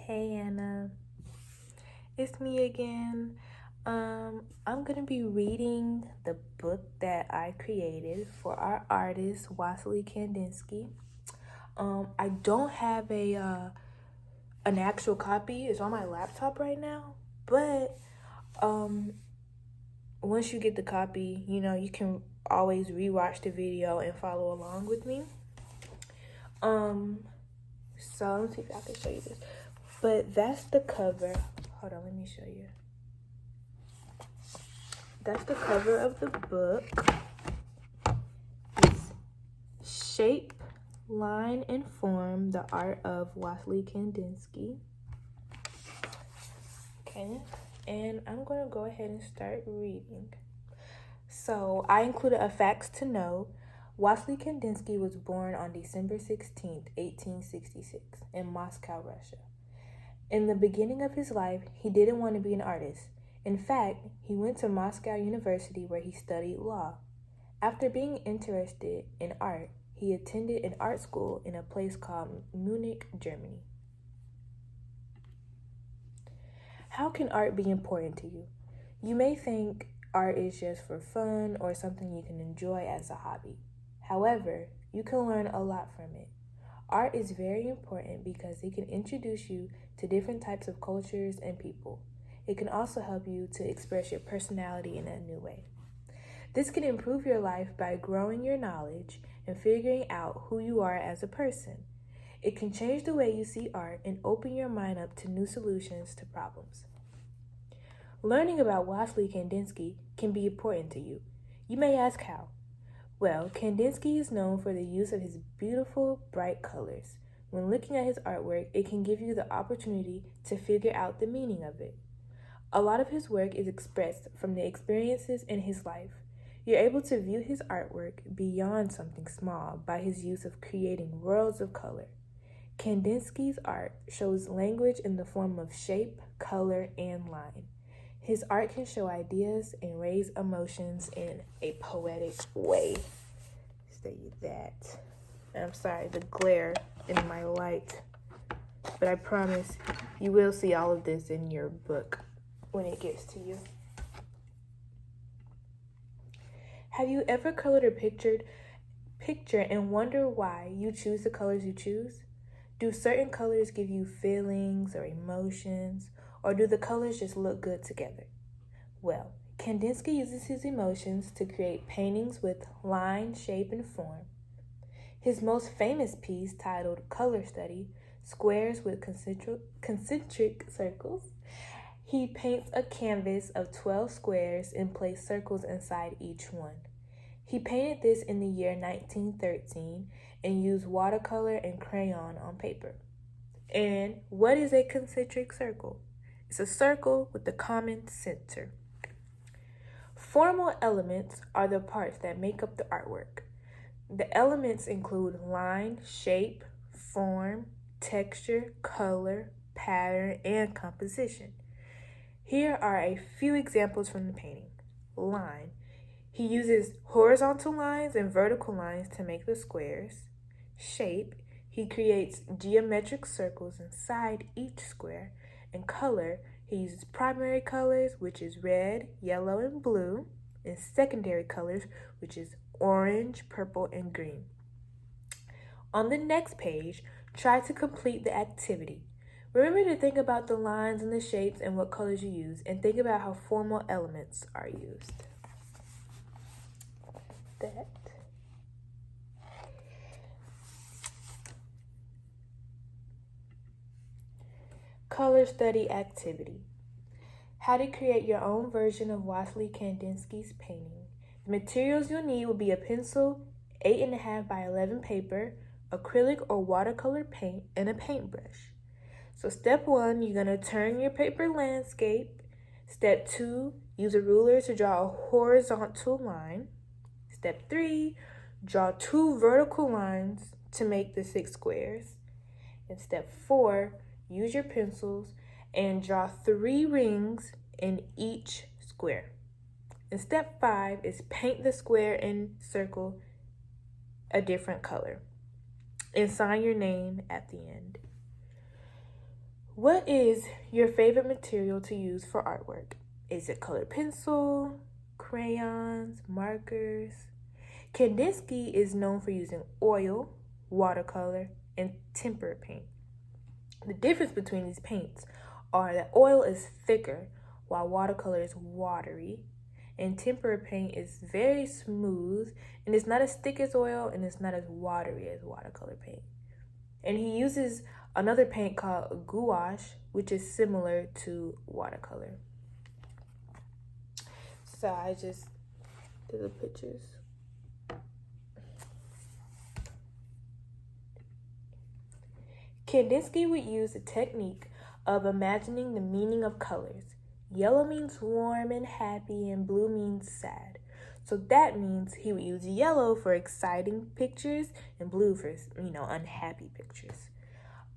Hey Anna, it's me again. I'm gonna be reading the book that I created for our artist Wassily Kandinsky. I don't have a an actual copy. It's on my laptop right now, but um, once you get the copy, you can always rewatch the video and follow along with me. Um, so let's see if I can show you this. But that's the cover. Hold on, let me show you. That's the cover of the book. It's Shape, Line, and Form, the Art of Wassily Kandinsky. Okay, and I'm going to go ahead and start reading. So I included a facts to know. Wassily Kandinsky was born on December 16th, 1866, in Moscow, Russia. In the beginning of his life, he didn't want to be an artist. In fact, he went to Moscow University where he studied law. After being interested in art, he attended an art school in a place called Munich, Germany. How can art be important to you? You may think art is just for fun or something you can enjoy as a hobby. However, you can learn a lot from it. Art is very important because it can introduce you to different types of cultures and people. It can also help you to express your personality in a new way. This can improve your life by growing your knowledge and figuring out who you are as a person. It can change the way you see art and open your mind up to new solutions to problems. Learning about Wassily Kandinsky can be important to you. You may ask how. Well, Kandinsky is known for the use of his beautiful, bright colors. When looking at his artwork, it can give you the opportunity to figure out the meaning of it. A lot of his work is expressed from the experiences in his life. You're able to view his artwork beyond something small by his use of creating worlds of color. Kandinsky's art shows language in the form of shape, color, and line. His art can show ideas and raise emotions in a poetic way. Say that. I'm sorry, the glare in my light. But I promise you will see all of this in your book when it gets to you. Have you ever colored a picture and wonder why you choose the colors you choose? Do certain colors give you feelings or emotions, or do the colors just look good together? Well, Kandinsky uses his emotions to create paintings with line, shape, and form. His most famous piece, titled Color Study, Squares with Concentric Circles, he paints a canvas of 12 squares and placed circles inside each one. He painted this in the year 1913 and used watercolor and crayon on paper. And what is a concentric circle? It's a circle with a common center. Formal elements are the parts that make up the artwork. The elements include line, shape, form, texture, color, pattern, and composition. Here are a few examples from the painting. Line. He uses horizontal lines and vertical lines to make the squares. Shape. He creates geometric circles inside each square. And color. He uses primary colors, which is red, yellow, and blue, and secondary colors, which is orange, purple, and green. On the next page, try to complete the activity. Remember to think about the lines and the shapes and what colors you use, and think about how formal elements are used. That. Color study activity. How to create your own version of Wassily Kandinsky's painting. The materials you'll need will be a pencil, 8.5 by 11 paper, acrylic or watercolor paint, and a paintbrush. So step 1, you're going to turn your paper landscape. Step 2, use a ruler to draw a horizontal line. Step 3, draw 2 vertical lines to make the 6 squares. And step 4, use your pencils and draw 3 rings in each square. And step 5 is paint the square and circle a different color and sign your name at the end. What is your favorite material to use for artwork? Is it colored pencil, crayons, markers? Kandinsky is known for using oil, watercolor, and tempera paint. The difference between these paints are that oil is thicker while watercolor is watery, and tempera paint is very smooth and it's not as thick as oil and it's not as watery as watercolor paint. And he uses another paint called gouache, which is similar to watercolor. So I just did the pictures. Kandinsky would use the technique of imagining the meaning of colors. Yellow means warm and happy, and blue means sad. So that means he would use yellow for exciting pictures and blue for, unhappy pictures.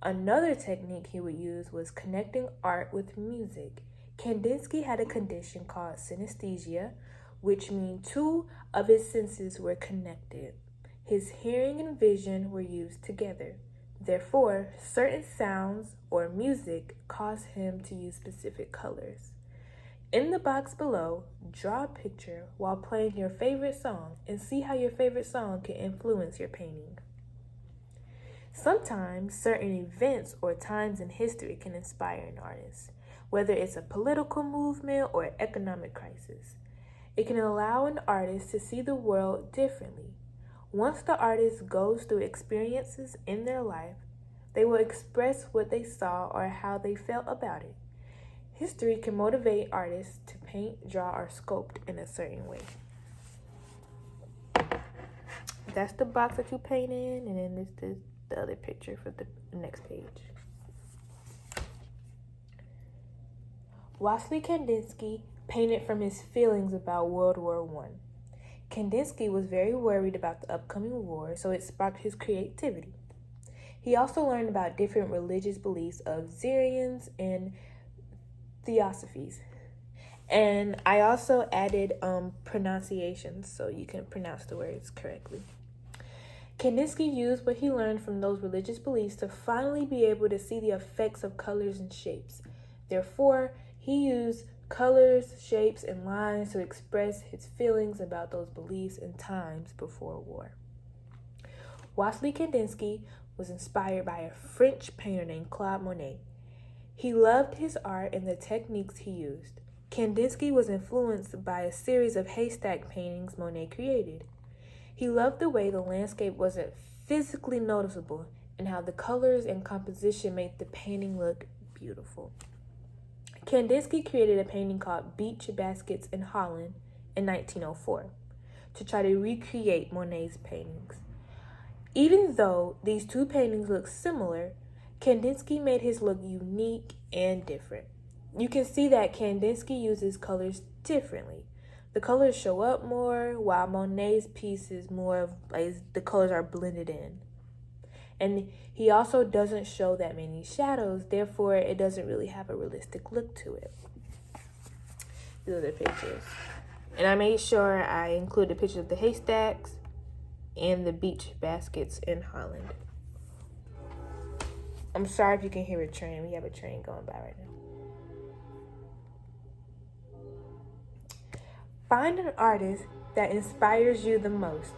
Another technique he would use was connecting art with music. Kandinsky had a condition called synesthesia, which means two of his senses were connected. His hearing and vision were used together. Therefore, certain sounds or music cause him to use specific colors. In the box below, draw a picture while playing your favorite song and see how your favorite song can influence your painting. Sometimes certain events or times in history can inspire an artist, whether it's a political movement or economic crisis. It can allow an artist to see the world differently. Once the artist goes through experiences in their life, they will express what they saw or how they felt about it. History can motivate artists to paint, draw, or sculpt in a certain way. That's the box that you paint in, and then this is the other picture for the next page. Wassily Kandinsky painted from his feelings about World War I. Kandinsky was very worried about the upcoming war, so it sparked his creativity. He also learned about different religious beliefs of Syrians and theosophies. And I also added pronunciations so you can pronounce the words correctly. Kandinsky used what he learned from those religious beliefs to finally be able to see the effects of colors and shapes. Therefore, he used colors, shapes, and lines to express his feelings about those beliefs in times before war. Wassily Kandinsky was inspired by a French painter named Claude Monet. He loved his art and the techniques he used. Kandinsky was influenced by a series of haystack paintings Monet created. He loved the way the landscape wasn't physically noticeable and how the colors and composition made the painting look beautiful. Kandinsky created a painting called Beach Baskets in Holland in 1904 to try to recreate Monet's paintings. Even though these two paintings look similar, Kandinsky made his look unique and different. You can see that Kandinsky uses colors differently. The colors show up more, while Monet's piece is more of like the colors are blended in. And he also doesn't show that many shadows, therefore it doesn't really have a realistic look to it. These are the pictures. And I made sure I included pictures of the haystacks and the beach baskets in Holland. I'm sorry if you can hear a train. We have a train going by right now. Find an artist that inspires you the most.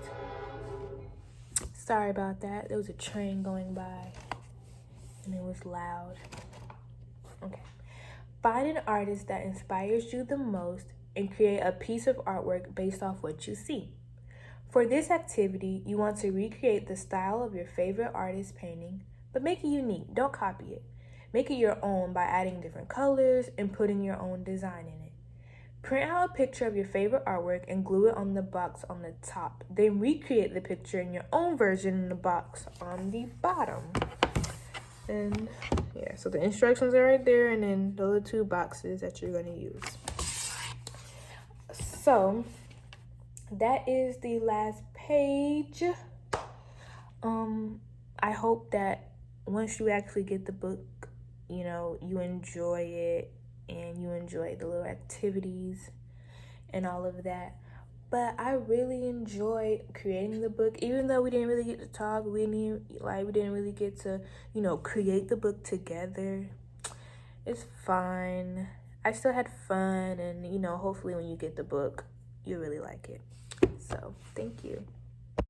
Sorry about that. There was a train going by and it was loud. Okay. Find an artist that inspires you the most and create a piece of artwork based off what you see. For this activity, you want to recreate the style of your favorite artist's painting, but make it unique. Don't copy it. Make it your own by adding different colors and putting your own design in it. Print out a picture of your favorite artwork and glue it on the box on the top. Then recreate the picture in your own version in the box on the bottom. And yeah, so the instructions are right there, and then those are two boxes that you're going to use. So that is the last page. I hope that once you actually get the book, you enjoy it and you enjoy the little activities and all of that. But I really enjoyed creating the book, even though we didn't really get to talk. We didn't really get to, create the book together. It's fine. I still had fun, and hopefully when you get the book, you really like it. So, thank you.